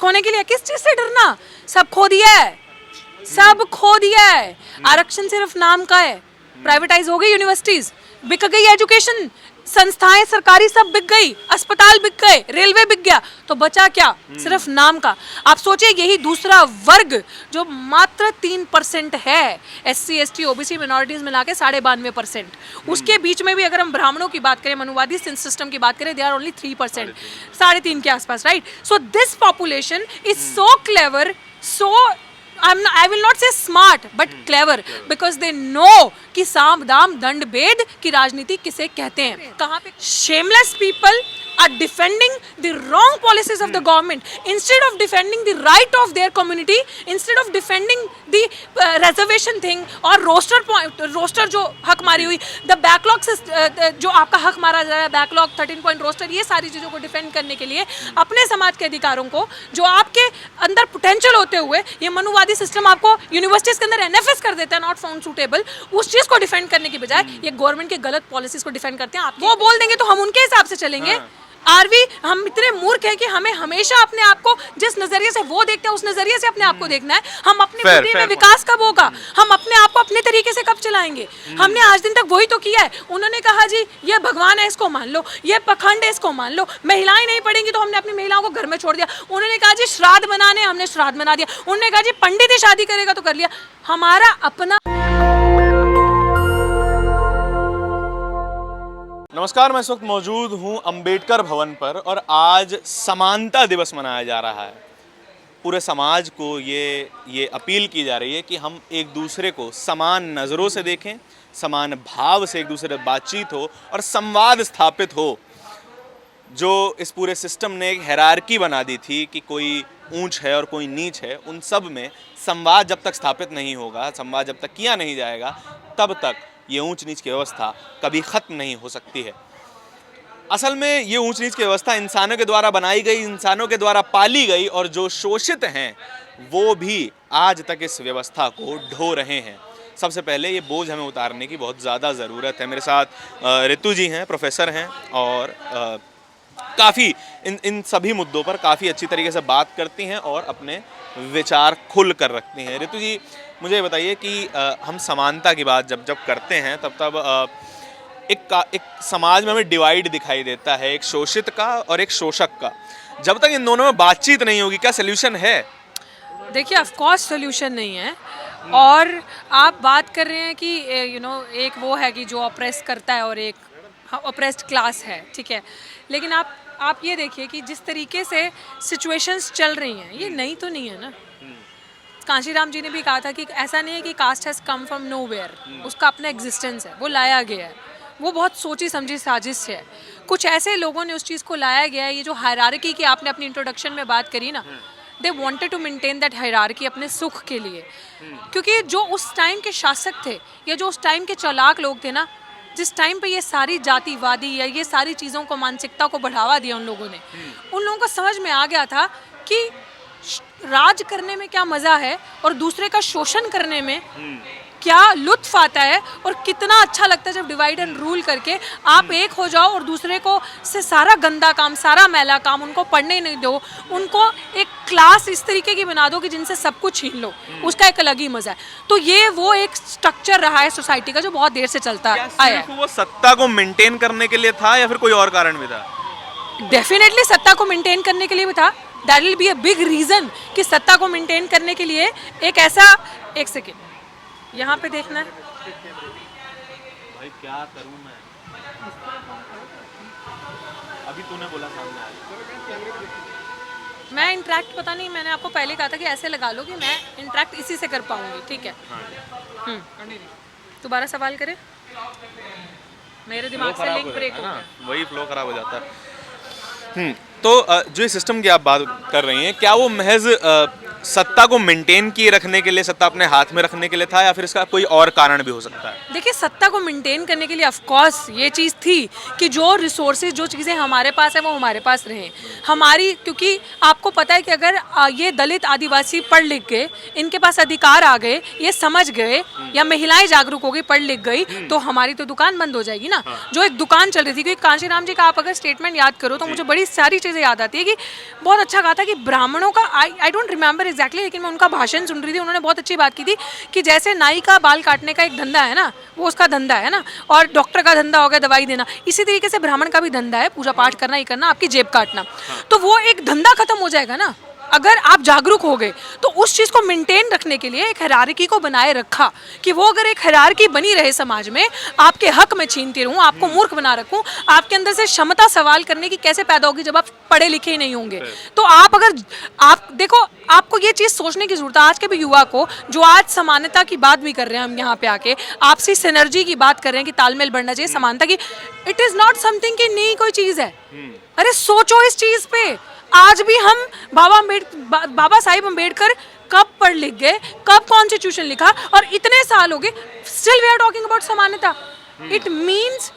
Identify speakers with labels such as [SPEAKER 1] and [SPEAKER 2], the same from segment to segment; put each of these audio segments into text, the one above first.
[SPEAKER 1] खोने के लिए, किस चीज से डरना? सब खो दिया है, सब खो दिया है। आरक्षण सिर्फ नाम का है। प्राइवेटाइज हो गई यूनिवर्सिटीज, बिक गई एजुकेशन, संस्थाएं सरकारी सब बिक गई, अस्पताल बिक गए, रेलवे बिक गया, तो बचा क्या? सिर्फ नाम का। आप सोचिए, यही दूसरा वर्ग जो मात्र 3% है, SC ST OBC मिनॉरिटीज मिला के 92.5%, उसके बीच में भी अगर हम ब्राह्मणों की बात करें, मनुवादी सिस्टम की बात करें, दे आर ओनली 3%, 3.5 के आसपास, right? So this population is so clever, so I will not say smart but clever because they know कि साम दाम दंड भेद की राजनीति किसे कहते हैं। कहाँ पे shameless people are defending the wrong policies of the government instead of defending the right of their community, instead of defending the reservation thing और roster जो हक मारी हुई, the backlog जो आपका हक मारा जा रहा है, backlog 13 point roster, ये सारी चीज़ों को डिफेंड करने के लिए अपने समाज के अधिकारों को, जो आपके अंदर पोटेंशियल होते हुए ये मनुवादी सिस्टम आपको यूनिवर्सिटीज के अंदर NFS कर देता है, नॉट फाउंड सूटेबल, उस चीज को डिफेंड करने की बजाय ये गवर्नमेंट के गलत पॉलिसीज को डिफेंड करते हैं। आप वो बोल देंगे तो हम उनके हिसाब से चलेंगे। हम इतने मूर्ख हैं कि हमें हमेशा अपने आप को जिस नजरिए से वो देखते हैं उस नजरिए से अपने आप को देखना है। हम अपने खुद में विकास कब होगा? हम अपने आप को अपने तरीके से कब चलाएंगे? हमने आज दिन तक वही तो किया है। उन्होंने कहा जी ये भगवान है, इसको मान लो, ये पखंड है, इसको मान लो, महिलाएं नहीं पढ़ेंगी तो हमने अपनी महिलाओं को घर में छोड़ दिया। उन्होंने कहा जी श्राद्ध बनाने, हमने श्राद्ध बना दिया। उन्होंने कहा जी पंडित ही शादी करेगा तो कर लिया। हमारा अपना।
[SPEAKER 2] नमस्कार, मैं इस वक्त मौजूद हूं अंबेडकर भवन पर और आज समानता दिवस मनाया जा रहा है। पूरे समाज को ये अपील की जा रही है कि हम एक दूसरे को समान नज़रों से देखें, समान भाव से एक दूसरे से बातचीत हो और संवाद स्थापित हो। जो इस पूरे सिस्टम ने एक हायरार्की बना दी थी कि कोई ऊंच है और कोई नीच है, उन सब में संवाद जब तक स्थापित नहीं होगा, संवाद जब तक किया नहीं जाएगा, तब तक ये ऊंच नीच की व्यवस्था कभी ख़त्म नहीं हो सकती है। असल में ये ऊंच नीच की व्यवस्था इंसानों के द्वारा बनाई गई, इंसानों के द्वारा पाली गई, और जो शोषित हैं वो भी आज तक इस व्यवस्था को ढो रहे हैं। सबसे पहले ये बोझ हमें उतारने की बहुत ज़्यादा ज़रूरत है। मेरे साथ ऋतु जी हैं, प्रोफेसर हैं और काफ़ी इन सभी मुद्दों पर काफ़ी अच्छी तरीके से बात करती हैं और अपने विचार खुल कर रखती हैं। ऋतु जी, मुझे बताइए कि हम समानता की बात जब करते हैं तब एक समाज में हमें डिवाइड दिखाई देता है, एक शोषित का और एक शोषक का। जब तक इन दोनों में बातचीत नहीं होगी, क्या सोल्यूशन है?
[SPEAKER 1] देखिए, ऑफ कोर्स सोल्यूशन नहीं है। और आप बात कर रहे हैं कि एक वो है कि जो ऑप्रेस करता है और एक ऑप्रेस्ड क्लास है, ठीक है, लेकिन आप ये देखिए कि जिस तरीके से सिचुएशंस चल रही हैं, ये नई तो नहीं है ना। कांशीराम जी ने भी कहा था कि ऐसा नहीं है कि caste has come from nowhere, उसका अपना एग्जिस्टेंस है, वो लाया गया है, वो बहुत सोची समझी साजिश है। कुछ ऐसे लोगों ने उस चीज़ को लाया गया है। ये जो हायरार्की की आपने अपनी इंट्रोडक्शन में बात करी ना, they wanted to maintain that hierarchy अपने सुख के लिए, क्योंकि जो उस टाइम के शासक थे या जो उस टाइम के चालाक लोग थे ना, जिस टाइम पे ये सारी जातिवादी या ये सारी चीज़ों को, मानसिकता को बढ़ावा दिया उन लोगों ने, उन लोगों को समझ में आ गया था कि राज करने में क्या मज़ा है और दूसरे का शोषण करने में क्या लुत्फ आता है, और कितना अच्छा लगता है जब डिवाइड एंड रूल करके आप एक हो जाओ और दूसरे को से सारा गंदा काम, सारा मैला काम उनको पढ़ने नहीं दो, उनको एक क्लास इस तरीके की बना दो कि जिनसे सब कुछ छीन लो, उसका एक अलग ही मजा है। तो ये वो एक स्ट्रक्चर रहा है सोसाइटी का जो बहुत देर से चलता आया है।
[SPEAKER 2] वो सत्ता को मेंटेन करने के लिए था या फिर कोई और कारण भी था?
[SPEAKER 1] डेफिनेटली सत्ता को मेंटेन करने के लिए भी था। That will be a big reason कि सत्ता को मेंटेन करने के लिए एक ऐसा, एक सेकेंड यहाँ पे देखना है
[SPEAKER 2] भाई, क्या करूं मैं? अभी तूने बोला सामने
[SPEAKER 1] मैं इंटरेक्ट, पता नहीं, मैंने आपको पहले कहा था कि ऐसे लगा लो कि मैं इंटरेक्ट इसी से कर पाऊंगी, ठीक है? दोबारा सवाल करें, मेरे दिमाग से लिंक ब्रेक हो गया,
[SPEAKER 2] वही फ्लो खराब हो जाता है। तो जो सिस्टम की आप बात कर रही हैं, क्या वो महज सत्ता को मेंटेन किए रखने के लिए, सत्ता अपने हाथ में रखने के लिए था, या फिर इसका कोई और कारण भी हो सकता है?
[SPEAKER 1] देखिए, सत्ता को मेंटेन करने के लिए ऑफ कोर्स ये चीज़ थी कि जो रिसोर्सेज, जो चीज़ें हमारे पास है वो हमारे पास रहें हमारी, क्योंकि आपको पता है कि अगर ये दलित आदिवासी पढ़ लिख गए, इनके पास अधिकार आ गए, ये समझ गए, या महिलाएं जागरूक हो गई, पढ़ लिख गई, तो हमारी तो दुकान बंद हो जाएगी ना। जो एक दुकान चल रही थी, क्योंकि कांशीराम जी का आप अगर स्टेटमेंट याद करो तो मुझे बड़ी सारी चीज़ें याद आती है कि बहुत अच्छा कहा था कि ब्राह्मणों का, आई डोंट रिमेंबर एग्जैक्टली, लेकिन मैं उनका भाषण सुन रही थी, उन्होंने बहुत अच्छी बात की थी कि जैसे नाई का बाल काटने का एक धंधा है ना, वो उसका धंधा है ना, और डॉक्टर का धंधा हो गया दवाई देना, इसी तरीके से ब्राह्मण का भी धंधा है पूजा पाठ करना, ही करना, आपकी जेब काटना। तो वो एक धंधा खत्म हो जाएगा ना अगर आप जागरूक हो गए। तो उस चीज़ को मेंटेन रखने के लिए एक हायरार्की को बनाए रखा कि वो अगर एक हायरार्की बनी रहे समाज में, आपके हक में छीनती रहूं, आपको मूर्ख बना रखूं, आपके अंदर से क्षमता सवाल करने की कैसे पैदा होगी जब आप पढ़े लिखे ही नहीं होंगे। तो आप अगर आप देखो, आपको ये चीज़ सोचने की जरूरत है आज के भी युवा को, जो आज समानता की बात भी कर रहे हैं, हम यहाँ पे आके आपसी सिनर्जी की बात कर रहे हैं कि तालमेल बढ़ना चाहिए, समानता की, इट इज़ नॉट समथिंग कि नई कोई चीज़ है। अरे सोचो इस चीज़ पे, आज भी हम बाबा साहिब अम्बेडकर कब पढ़ लिख गए, कब कॉन्स्टिट्यूशन लिखा, और इतने साल हो गए, still we are talking about समानता। इट मीन्स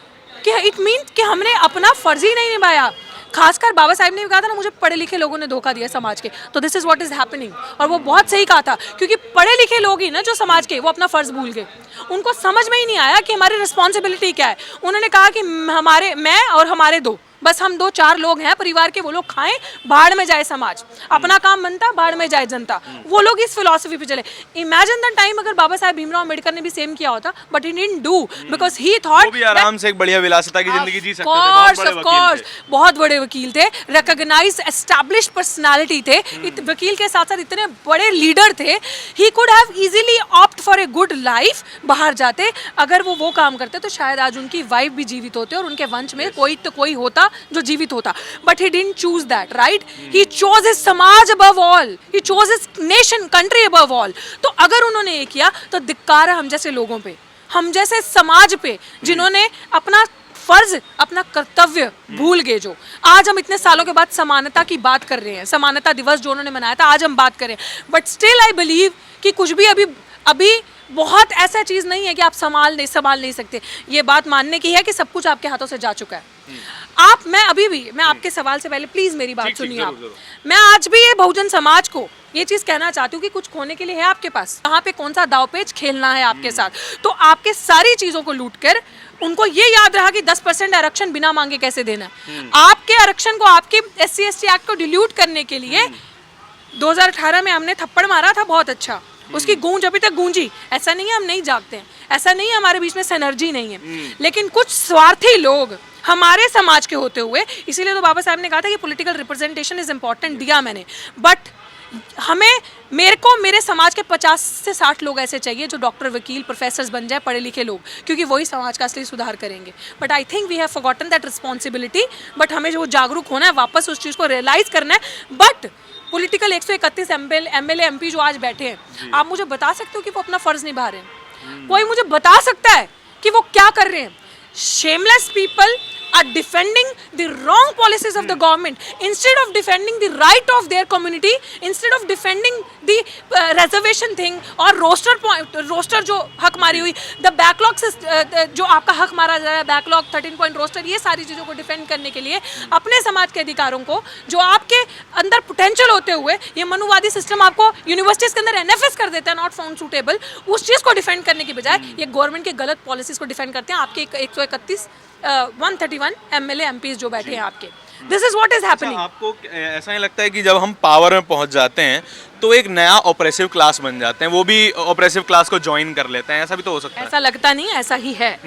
[SPEAKER 1] कि हमने अपना फर्ज ही नहीं निभाया। खासकर बाबा साहिब ने भी कहा था ना, मुझे पढ़े लिखे लोगों ने धोखा दिया समाज के, तो this is what is happening. और वो बहुत सही कहा था, क्योंकि पढ़े लिखे लोग ही ना जो समाज के, वो अपना फर्ज भूल गए। उनको समझ में ही नहीं आया कि हमारी रिस्पॉन्सिबिलिटी क्या है। उन्होंने कहा कि मैं और हमारे दो, बस हम 2-4 लोग हैं परिवार के, वो लोग खाएं, बाढ़ में जाए समाज, अपना काम बनता, बाढ़ में जाए जनता। वो लोग इस फिलॉसफी पे चले। इमेजिन द टाइम अगर बाबा साहेब भीमराव अम्बेडकर ने भी सेम किया होता, but he didn't do, because he thought
[SPEAKER 2] वो भी आराम से एक बढ़िया विलासिता की जिंदगी जी सकते थे,
[SPEAKER 1] बहुत बड़े वकील थे, रिकॉग्नाइज्ड एस्टैब्लिश्ड पर्सनालिटी थे, वकील के साथ साथ इतने बड़े लीडर थे। He could have easily opt for a good life, बाहर जाते, अगर वो काम करते तो शायद आज उनकी वाइफ भी जीवित होते और उनके वंश में कोई होता जो जीवित होता। But he didn't choose that, right? He chose his समाज above all, he chose his nation, country above all. तो अगर उन्होंने ये किया तो धिक्कार है हम जैसे लोगों पे, हम जैसे समाज पे, जिन्होंने अपना फर्ज, अपना कर्तव्य भूल गए। जो आज हम इतने सालों के बाद समानता की बात कर रहे हैं, समानता दिवस जो उन्होंने मनाया था, आज हम बात करें, बट स्टिल आई बिलीव कि कुछ भी अभी बहुत ऐसा चीज़ नहीं है कि आप संभाल नहीं सकते। ये बात मानने की है कि सब कुछ आपके हाथों से जा चुका है। मैं आपके सवाल से पहले प्लीज मेरी बात सुनिए आप। मैं आज भी ये बहुजन समाज को ये चीज कहना चाहती हूँ कि कुछ खोने के लिए है आपके पास, कहाँ पे कौन सा दावपेच खेलना है आपके साथ। तो आपके सारी चीजों को लूट कर उनको ये याद रहा कि 10% आरक्षण बिना मांगे कैसे देना। आपके आरक्षण को, आपके SC/ST एक्ट को डिल्यूट करने के लिए 2018 में हमने थप्पड़ मारा था, बहुत अच्छा, उसकी गूंज अभी तक गूंजी। ऐसा नहीं है हम नहीं जागते हैं, ऐसा नहीं है हमारे बीच में सिनर्जी नहीं है, लेकिन कुछ स्वार्थी लोग हमारे समाज के होते हुए, इसीलिए तो बाबा साहब ने कहा था कि पॉलिटिकल रिप्रेजेंटेशन इज इम्पॉर्टेंट, दिया मैंने। बट मेरे समाज के 50 से 60 लोग ऐसे चाहिए जो डॉक्टर, वकील, प्रोफेसर्स बन जाए, पढ़े लिखे लोग, क्योंकि वही समाज का असली सुधार करेंगे। But I think we have forgotten that responsibility. But हमें जो जागरूक होना है, वापस उस चीज़ को रियलाइज करना है। बट पॉलिटिकल 131 MLA MP जो आज बैठे हैं, आप मुझे बता सकते हो कि वो अपना फर्ज निभा रहे हैं? कोई मुझे बता सकता है कि वो क्या कर रहे हैं? Shameless people are defending the wrong policies of the government instead of defending the right of their community, instead of defending the reservation thing और roster जो हक मारी हुई, the backlog जो आपका हक मारा जा रहा है, backlog 13 point roster, ये सारी चीज़ों को डिफेंड करने के लिए अपने समाज के अधिकारों को, जो आपके अंदर पोटेंशियल होते हुए ये मनुवादी सिस्टम आपको यूनिवर्सिटीज़ के अंदर NFS कर देता है, नॉट फाउंड सूटेबल, उस चीज़ को डिफेंड करने की बजाय ये गवर्नमेंट के गलत पॉलिसीज़ को डिफेंड करते हैं। आपके 131 MLA MPs जो बैठे हैं आपके, this is what is happening.
[SPEAKER 2] आपको ऐसा नहीं लगता है कि जब हम पावर में पहुंच जाते हैं तो एक नया ऑपरेसिव क्लास बन जाते हैं, वो भी ऑपरेसिव क्लास को ज्वाइन कर लेते हैं? ऐसा भी तो हो सकता है।
[SPEAKER 1] ऐसा लगता नहीं, ऐसा ही है।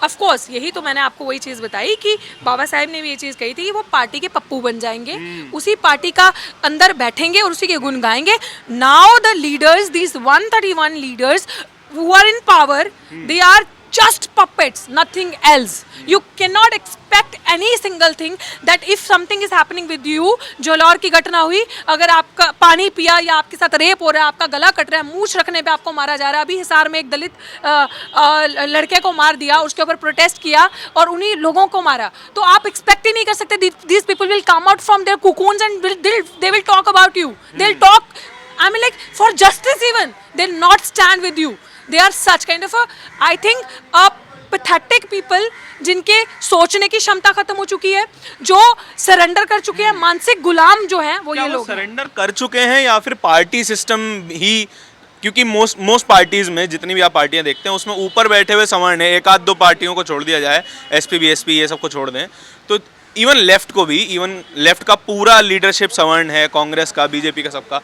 [SPEAKER 1] ऑफ कोर्स, यही तो मैंने आपको वही चीज़ बताई कि बाबा साहेब ने भी ये चीज़ कही थी कि वो पार्टी के पप्पू बन जाएंगे, उसी पार्टी का अंदर बैठेंगे और उसी के गुण गाएंगे। Now the leaders, these 131 leaders who are in power, they are just puppets, nothing else. You cannot expect any single thing that if something is happening with you, जोलौर की घटना हुई, अगर आपका पानी पिया या आपके साथ रेप हो रहा है, आपका गला कट रहा है, मूछ रखने पे आपको मारा जा रहा है। अभी हिसार में एक दलित लड़के को मार दिया, उसके ऊपर प्रोटेस्ट किया और उन्हीं लोगों को मारा। तो आप एक्सपेक्ट ही नहीं कर सकते these people will come out from their cocoons and they will talk about you. They'll talk I mean, like, for justice even, they'll not stand with you. They are such kind of a, I think, a pathetic people जिनके सोचने की क्षमता खत्म हो चुकी है, जो surrender कर चुके हैं, मानसिक गुलाम जो हैं वो ये लोग हैं।
[SPEAKER 2] सरेंडर कर चुके हैं या फिर पार्टी सिस्टम ही, क्योंकि मोस्ट पार्टीज में जितनी भी आप पार्टियां देखते हैं उसमें ऊपर बैठे हुए सवर्ण है, एक आध दो पार्टियों को छोड़ दिया जाए, एसपी बीएसपी ये सबको छोड़ दें, तो इवन लेफ्ट को भी, इवन लेफ्ट का पूरा लीडरशिप सवर्ण है, कांग्रेस का, बीजेपी का, सबका,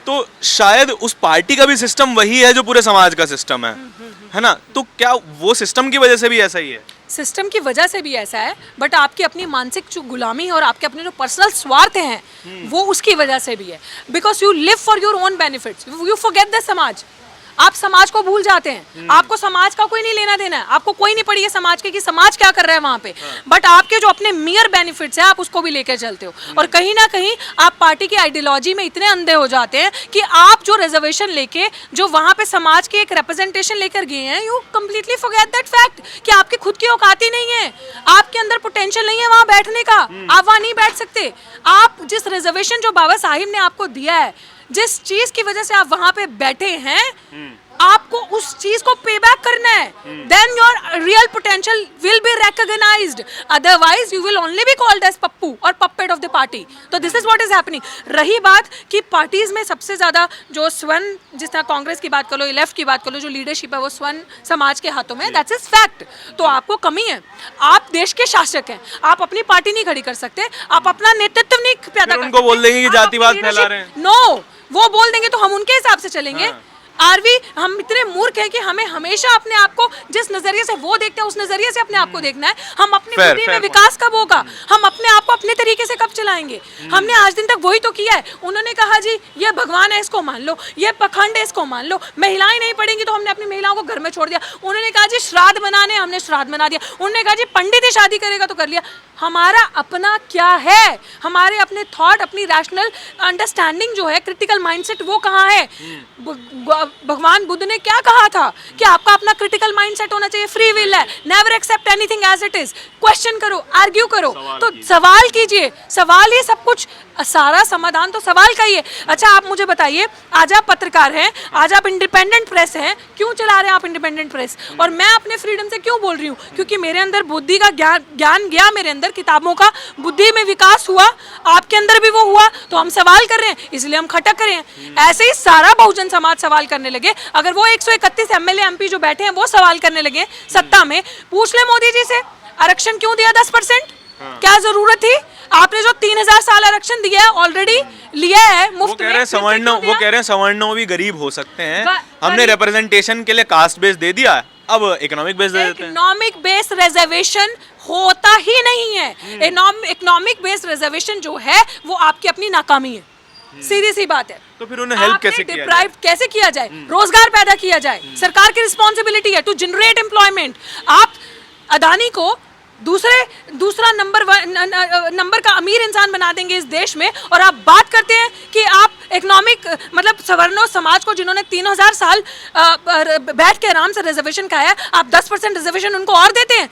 [SPEAKER 2] तो शायद उस पार्टी का भी सिस्टम वही है जो पूरे समाज का सिस्टम है ना? तो क्या वो सिस्टम की वजह से भी ऐसा ही है?
[SPEAKER 1] सिस्टम की वजह से भी ऐसा है, बट आपकी अपनी मानसिक जो गुलामी है और आपके अपने जो पर्सनल स्वार्थ हैं वो उसकी वजह से भी है। Because you live for your own benefits, you forget the समाज। आप समाज को भूल जाते हैं, आपको समाज का कोई नहीं लेना देना है, आपको कोई नहीं पड़ी है समाज के कि समाज क्या कर रहा है वहां पे, बट आपके जो अपने मियर बेनिफिट्स हैं आप उसको भी लेकर चलते हो। और कहीं ना कहीं आप पार्टी की आइडियोलॉजी में इतने अंधे हो जाते हैं कि आप जो रिजर्वेशन लेके जो वहां पे समाज की एक रिप्रेजेंटेशन लेकर गए हैं, you completely forget that fact कि आपकी खुद की औकात ही नहीं है, आपके अंदर पोटेंशियल नहीं है वहां बैठने का, आप वहां नहीं बैठ सकते। आप जिस रिजर्वेशन जो बाबा साहिब ने आपको दिया है, जिस चीज की वजह से आप वहां पे बैठे हैं, आपको उस चीज को पे बैक करना है, then your real potential will be recognised, otherwise you will only be called as Pappu और पपेट ऑफ द पार्टी। तो this is what is happening. रही बात कि पार्टीज में सबसे ज्यादा जो स्वर्ण, जिस तरह कांग्रेस की बात कर लो, लेफ्ट की बात कर लो, जो लीडरशिप है वो स्वर्ण समाज के हाथों में, दैट्स इज फैक्ट। तो आपको कमी है, आप देश के शासक हैं, आप अपनी पार्टी नहीं खड़ी कर सकते, आप अपना नेतृत्व नहीं पैदा कर सकते।
[SPEAKER 2] उनको बोल देंगे कि जातिवाद फैला रहे हैं।
[SPEAKER 1] नो, वो बोल देंगे तो हम उनके हिसाब से चलेंगे। हम इतने मूर्ख हैं कि हमें हमेशा अपने आप को जिस नजरिए से वो देखते हैं उस नजरिए से अपने आप को देखना है। हम अपनी बुद्धि में विकास कब होगा, हम अपने आप को अपने तरीके से कब चलाएंगे? हमने आज दिन तक वही तो किया है। उन्होंने कहा जी ये भगवान है इसको मान लो, ये पखंड है इसको मान लो, महिलाएं नहीं पढ़ेंगी तो हमने अपनी महिलाओं को घर में छोड़ दिया। उन्होंने कहा जी श्राद्ध बनाने, हमने श्राद्ध बना दिया। उन्होंने कहा जी पंडित ही शादी करेगा तो कर लिया। हमारा अपना क्या है? हमारे अपने थॉट, अपनी रैशनल अंडरस्टैंडिंग जो है, क्रिटिकल माइंडसेट, वो कहाँ है? भगवान बुद्ध ने क्या कहा था कि आपका अपना क्रिटिकल माइंडसेट होना चाहिए, फ्री विल है, never accept anything as it is, question करो, आर्ग्यू करो, तो सवाल कीजिए। सवाल ही सब कुछ, सारा समाधान तो सवाल का ही है। अच्छा आप मुझे बताइए, आज आप पत्रकार हैं, आज आप इंडिपेंडेंट प्रेस हैं, क्यों चला रहे हैं आप इंडिपेंडेंट प्रेस? और मैं अपने फ्रीडम से क्यों बोल रही हूँ? क्योंकि मेरे अंदर बुद्धि का ज्ञान गया, मेरे अंदर किताबों का बुद्धि में विकास हुआ, आपके अंदर भी वो हुआ, तो हम सवाल कर रहे हैं, इसलिए हम खटक रहे हैं। ऐसे ही सारा बहुजन समाज सवाल करने लगे। अगर वो 131 एमएलए एमपी जो बैठे हैं वो सवाल करने लगे सत्ता में, पूछ ले मोदी जी से आरक्षण क्यों दिया 10%? क्या जरूरत थी? आपने जो 3000 साल आरक्षण दिया है, ऑलरेडी लिया है मुफ्त में। वो कह
[SPEAKER 2] रहे हैं सवर्णों भी गरीब हो सकते हैं, हमने रिप्रेजेंटेशन के लिए कास्ट बेस दे दिया, अब इकोनॉमिक बेस दे देते हैं।
[SPEAKER 1] इकोनॉमिक बेस रिजर्वेशन होता ही नहीं है। इकोनॉमिक बेस रिजर्वेशन जो है वो आपकी अपनी नाकामी है, सीधी सी बात है।
[SPEAKER 2] तो फिर उन्हें हेल्प कैसे किया जाए?
[SPEAKER 1] कैसे किया जाए? रोजगार पैदा किया जाए। सरकार की रिस्पॉन्सिबिलिटी है टू जनरेट एम्प्लॉयमेंट। आप अदानी को दूसरा नंबर का अमीर इंसान बना देंगे इस देश में, और आप बात करते हैं कि आप इकोनॉमिक, मतलब सवर्णों समाज को जिन्होंने 3000 साल बैठ के आराम से रिजर्वेशन खाया है, आप 10% रिजर्वेशन उनको और देते हैं।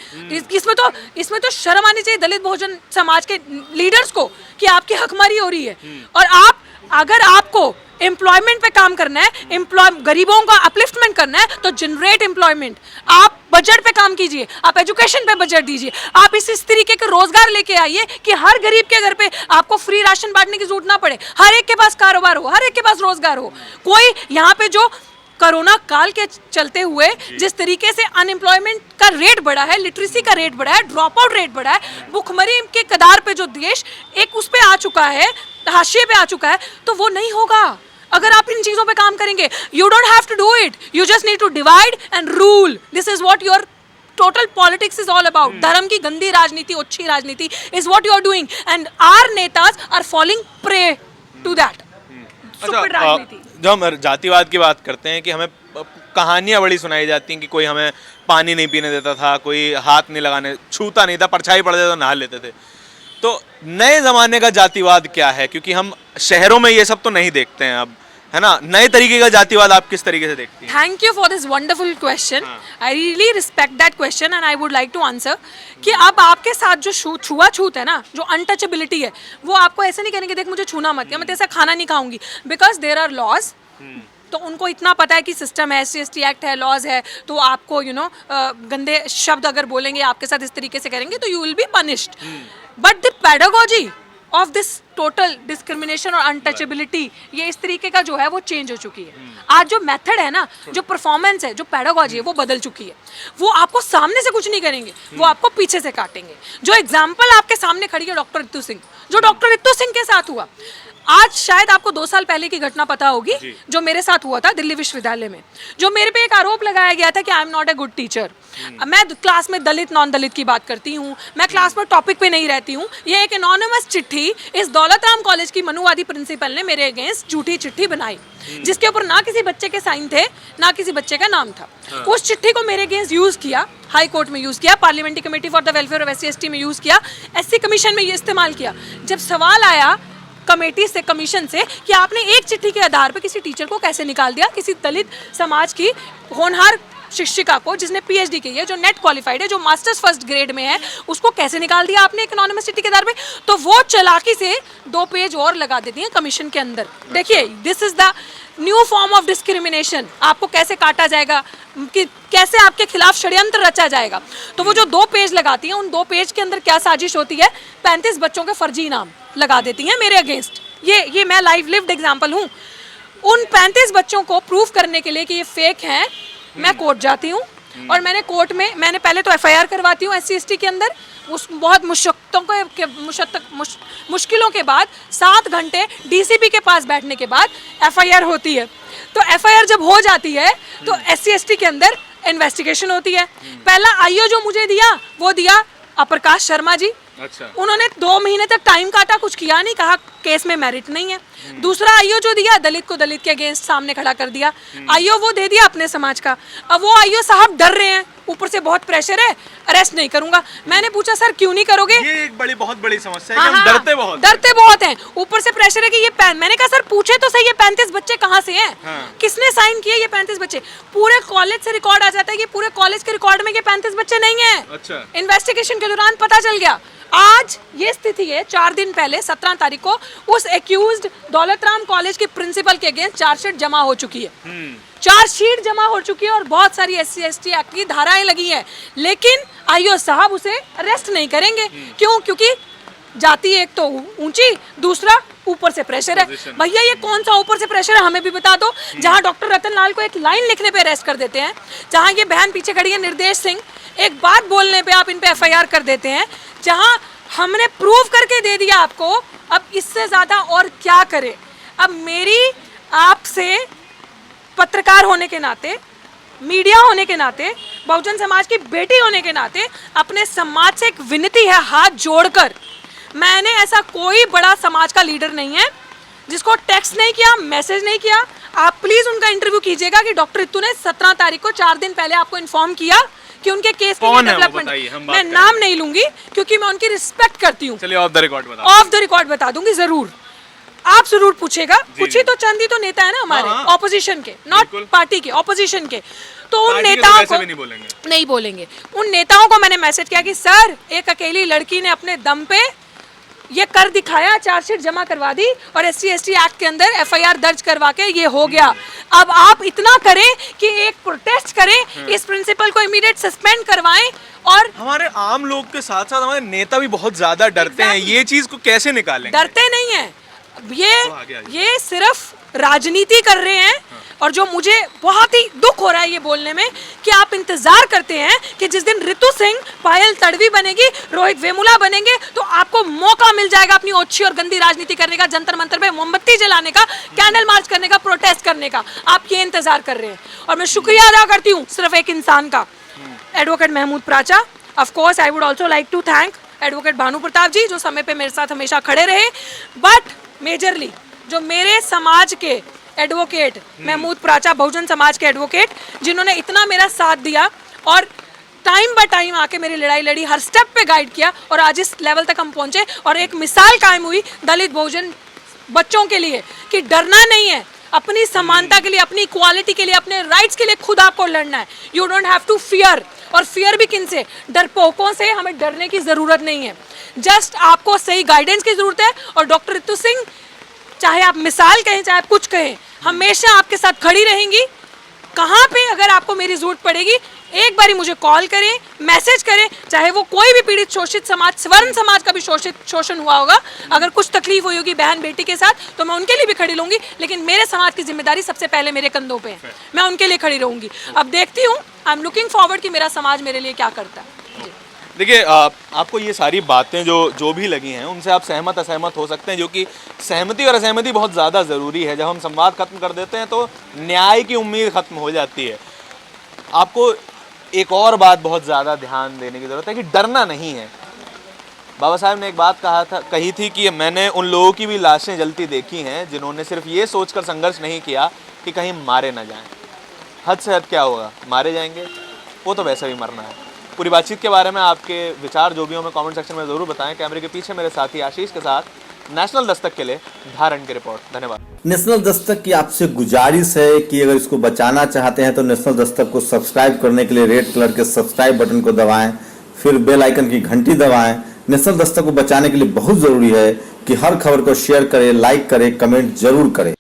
[SPEAKER 1] इसमें तो शर्म आनी चाहिए दलित बहुजन समाज के लीडर्स को कि आपकी हकमारी हो रही है। और अगर आपको एम्प्लॉयमेंट पे काम करना है, गरीबों का अपलिफ्टमेंट करना है, तो जनरेट एम्प्लॉयमेंट। आप बजट पे काम कीजिए, आप एजुकेशन पे बजट दीजिए, आप इस तरीके के रोजगार लेके आइए कि हर गरीब के घर पे आपको फ्री राशन बांटने की जरूरत ना पड़े, हर एक के पास कारोबार हो, हर एक के पास रोजगार हो। कोई यहाँ पे जो कोरोना काल के चलते हुए जिस तरीके से अनएम्प्लॉयमेंट का रेट बढ़ा है, लिटरेसी का रेट बढ़ा है, ड्रॉप आउट रेट बढ़ा है, भुखमरी के कगार पे जो देश एक उस पे आ चुका है, हाशिए पे आ चुका है, तो वो नहीं होगा अगर आप इन चीजों पे काम करेंगे। You don't have to do it, you just need to divide and rule. This is what your total politics is all about. धर्म की गंदी राजनीति, अच्छी राजनीति is what you are doing, and our नेताज are falling prey to that stupid राजनीति।
[SPEAKER 2] जब हम जातिवाद की बात करते हैं कि हमें कहानियां बड़ी सुनाई जाती हैं कि कोई हमें पानी नहीं पीने देता था, कोई हाथ नहीं लगाने, छूता नहीं था, परछाई पड़ जाए तो नहा लेते थे। तो नए ज़माने का जातिवाद क्या है? क्योंकि हम शहरों में ये सब तो नहीं देखते हैं अब, है ना, नए तरीके का जातिवाद आप किस तरीके से देखती हैं?
[SPEAKER 1] Thank you for this wonderful question. I really respect that question and I would like to answer कि अब आपके साथ जो छुआछूत है ना, जो अनटचेबिलिटी है, वो आपको ऐसे नहीं करेंगे देख मुझे छूना मत, या मैं तेरे खाना नहीं खाऊंगी, बिकॉज देर आर लॉज. तो उनको इतना पता है कि सिस्टम है, SC/ST एक्ट है, लॉज है, तो आपको गंदे शब्द अगर बोलेंगे, आपके साथ इस तरीके से करेंगे तो you will be punished. But the pedagogy of this total discrimination और अनटचेबिलिटी, ये इस तरीके का जो है वो चेंज हो चुकी है. आज जो मेथड है ना, जो परफॉर्मेंस है, जो पेडागोजी है, वो बदल चुकी है. वो आपको सामने से कुछ नहीं करेंगे, वो आपको पीछे से काटेंगे. जो एग्जाम्पल आपके सामने खड़ी है डॉक्टर रितु सिंह, जो डॉक्टर रितु सिंह के साथ हुआ, आज शायद आपको 2 साल पहले की घटना पता होगी जो मेरे साथ हुआ था दिल्ली विश्वविद्यालय में, जो मेरे पे एक आरोप लगाया गया था कि I am not a good teacher. मैं क्लास में दलित नॉन दलित की बात करती हूँ, मैं क्लास में टॉपिक पे नहीं रहती हूँ. ये एक एनोनिमस चिट्ठी इस दौलत राम कॉलेज की मनुवादी प्रिंसिपल ने मेरे अगेंस्ट झूठी चिट्ठी बनाई, जिसके ऊपर ना किसी बच्चे के साइन थे, ना किसी बच्चे का नाम था. उस चिट्ठी को मेरे अगेंस्ट यूज किया, हाई कोर्ट में यूज किया, parliamentary committee for the welfare of SC/ST में यूज किया, SC कमीशन में ये इस्तेमाल किया. जब सवाल आया कमेटी से, कमीशन से, कि आपने एक चिट्ठी के आधार पर किसी टीचर को कैसे निकाल दिया, किसी दलित समाज की होनहार शिक्षिका को जिसने PhD की है, जो नेट क्वालिफाइड है, जो मास्टर्स फर्स्ट ग्रेड में है, उसको कैसे निकाल दिया आपने एक एनोनिमस चिट्ठी के आधार पे. तो वो चालाकी से 2 पेज और लगा देती हैं कमीशन के अंदर. देखिए, this is the new form of discrimination. आपको कैसे काटा जाएगा, कि कैसे आपके खिलाफ षड्यंत्र रचा जाएगा. तो वो जो 2 पेज लगाती हैं, उन 2 पेज के अंदर क्या साजिश होती है, 35 बच्चों के फर्जी नाम लगा देती हैं मेरे अगेंस्ट. ये मैं लाइव लिव्ड एग्जाम्पल हूँ. उन 35 बच्चों को प्रूव करने के लिए कि ये फेक हैं, मैं कोर्ट जाती हूँ, और मैंने कोर्ट में पहले तो FIR करवाती हूँ SC/ST के अंदर. उस बहुत मुश्किलों के बाद 7 घंटे DCP के पास बैठने के बाद FIR होती है. तो FIR जब हो जाती है तो SC/ST के अंदर इन्वेस्टिगेशन होती है. पहला IO जो मुझे दिया, वो दिया प्रकाश शर्मा जी.
[SPEAKER 2] अच्छा.
[SPEAKER 1] उन्होंने 2 महीने तक टाइम काटा, कुछ किया नहीं, कहा केस में मेरिट नहीं है. दूसरा IO जो दिया, दलित को दलित के अगेंस्ट सामने खड़ा कर दिया. IO वो दे दिया अपने समाज का. अब वो IO साहब डर रहे हैं, ऊपर से बहुत प्रेशर है, अरेस्ट नहीं करूंगा. मैंने पूछा सर क्यों नहीं करोगे?
[SPEAKER 2] ये एक बहुत बड़ी समस्या है कि हम डरते
[SPEAKER 1] बहुत हैं. ऊपर से प्रेशर है कि ये मैंने कहा सर पूछे तो सही, ये 35 बच्चे कहाँ से हैं? किसने साइन किए ये 35 बच्चे? पूरे कॉलेज से रिकॉर्ड आ जाता है कि पूरे कॉलेज के रिकॉर्ड में ये 35 बच्चे नहीं है.
[SPEAKER 2] अच्छा.
[SPEAKER 1] इन्वेस्टिगेशन के दौरान पता चल गया. आज ये स्थिति है, 4 दिन पहले 17 तारीख को उस एक्यूज्ड दौलत राम कॉलेज के प्रिंसिपल के अगेंस्ट चार्जशीट जमा हो चुकी है. चार्जशीट जमा हो चुकी है और बहुत सारी SC/ST एक्ट की धाराएं लगी हैं, लेकिन IO साहब उसे अरेस्ट नहीं करेंगे. क्यों? क्योंकि जाति एक तो ऊंची, दूसरा ऊपर से प्रेशर है. भैया ये कौन सा ऊपर से प्रेशर है, हमें भी बता दो. जहां डॉक्टर रतन लाल को एक लाइन लिखने पे अरेस्ट कर देते हैं, जहां ये बहन पीछे खड़ी है निर्देश सिंह, एक बात बोलने पे आप इन पे FIR कर देते हैं, जहां हमने प्रूव करके दे दिया आपको. अब इससे ज्यादा और क्या करे? अब मेरी आपसे पत्रकार होने के नाते, मीडिया होने के नाते, बहुजन समाज की बेटी होने के नाते अपने समाज से एक विनती है हाथ जोड़कर. मैंने ऐसा कोई बड़ा समाज का लीडर नहीं है जिसको टेक्स्ट नहीं किया, मैसेज नहीं किया. आप प्लीज उनका इंटरव्यू कीजिएगा कि डॉक्टर रितु ने 17 तारीख को 4 दिन पहले आपको इन्फॉर्म किया कि उनके केस की डेवलपमेंट. मैं नाम नहीं लूंगी क्योंकि मैं उनकी रिस्पेक्ट करती हूँ.
[SPEAKER 2] चलिए ऑफ द रिकॉर्ड
[SPEAKER 1] बता दूंगी. जरूर आप जरूर पूछेगा. कुछ ही तो चंद ही तो नेता है ना हमारे ऑपोजिशन के, नॉट पार्टी के, ऑपोजिशन के. तो उन नेताओं को नहीं बोलेंगे. उन नेताओं को मैंने मैसेज किया कि सर एक अकेली लड़की ने अपने दम पे ये कर दिखाया, चार्जशीट जमा करवा दी और SC/ST एक्ट के अंदर FIR दर्ज करवा के ये हो गया. अब आप इतना करें कि एक प्रोटेस्ट करें, इस प्रिंसिपल को इमीडिएट सस्पेंड करवाएं. और
[SPEAKER 2] हमारे आम लोग के साथ साथ हमारे नेता भी बहुत ज्यादा डरते हैं. ये चीज को कैसे निकालेंगे?
[SPEAKER 1] डरते नहीं है, ये सिर्फ राजनीति कर रहे हैं. और जो मुझे बहुत ही दुख हो रहा है ये बोलने में कि आप इंतजार करते हैं कि जिस दिन रितु सिंह पायल तड़वी बनेगी, रोहित वेमुला बनेंगे, तो आपको मौका मिल जाएगा अपनी ओछी और गंदी राजनीति करने का, जंतर मंतर पे मोमबत्ती जलाने का, कैंडल मार्च करने का, प्रोटेस्ट करने का. आप ये इंतजार कर रहे हैं. और मैं शुक्रिया अदा करती हूँ सिर्फ एक इंसान का, advocate Mahmood Pracha. Of course I would also like to thank advocate Bhanu Pratap ji, जो समय पे मेरे साथ हमेशा खड़े रहे. बट मेजरली जो मेरे समाज के एडवोकेट महमूद प्राचा, बहुजन समाज के एडवोकेट, जिन्होंने इतना मेरा साथ दिया और टाइम बाय टाइम आके मेरी लड़ाई लड़ी, हर स्टेप पे गाइड किया, और आज इस लेवल तक हम पहुंचे और एक मिसाल कायम हुई दलित बहुजन बच्चों के लिए कि डरना नहीं है. अपनी समानता के लिए, अपनी इक्वालिटी के लिए, अपने राइट्स के लिए खुद आपको लड़ना है। You don't have to fear. और फियर भी किन से? डरपोकों से हमें डरने की ज़रूरत नहीं है। जस्ट आपको सही गाइडेंस की ज़रूरत है। और डॉक्टर रितु सिंह, चाहे आप मिसाल कहें चाहे आप कुछ कहें, हमेशा आपके साथ खड़ी रहेंगी। कहाँ पे अगर आपको मेरी ज़रूरत पड़ेगी, एक बारी मुझे कॉल करें, मैसेज करें। चाहे वो कोई भी पीड़ित शोषित समाज, स्वर्ण समाज का भी शोषण हुआ होगा, अगर कुछ तकलीफ हुई होगी बहन बेटी के साथ, तो मैं उनके लिए भी खड़ी रहूंगी। लेकिन मेरे समाज की जिम्मेदारी सबसे पहले मेरे कंधों पे है, मैं उनके लिए खड़ी रहूंगी। अब देखती हूँ, आई एम लुकिंग फॉरवर्ड कि मेरा समाज मेरे लिए क्या करता है।
[SPEAKER 2] देखिए, आपको ये सारी बातें जो भी लगी हैं उनसे आप सहमत असहमत हो सकते हैं, जो कि सहमति और असहमति बहुत ज़्यादा ज़रूरी है। जब हम संवाद खत्म कर देते हैं तो न्याय की उम्मीद खत्म हो जाती है। आपको एक और बात बहुत ज़्यादा ध्यान देने की ज़रूरत है कि डरना नहीं है। बाबा साहब ने एक बात कही थी कि मैंने उन लोगों की भी लाशें जलती देखी हैं जिन्होंने सिर्फ ये सोचकर संघर्ष नहीं किया कि कहीं मारे ना जाएं। हद से हद क्या होगा, मारे जाएंगे, वो तो वैसे भी मरना है। पूरी बातचीत के बारे में आपके विचार जो भी हो, मैं कमेंट सेक्शन में ज़रूर बताएं। कैमरे के पीछे मेरे साथी आशीष के साथ नेशनल दस्तक के लिए धारण की रिपोर्ट। धन्यवाद।
[SPEAKER 3] नेशनल दस्तक की आपसे गुजारिश है कि अगर इसको बचाना चाहते हैं तो नेशनल दस्तक को सब्सक्राइब करने के लिए रेड कलर के सब्सक्राइब बटन को दबाएं, फिर बेल आइकन की घंटी दबाएं। नेशनल दस्तक को बचाने के लिए बहुत जरूरी है कि हर खबर को शेयर करें, लाइक करें, कमेंट जरूर करें।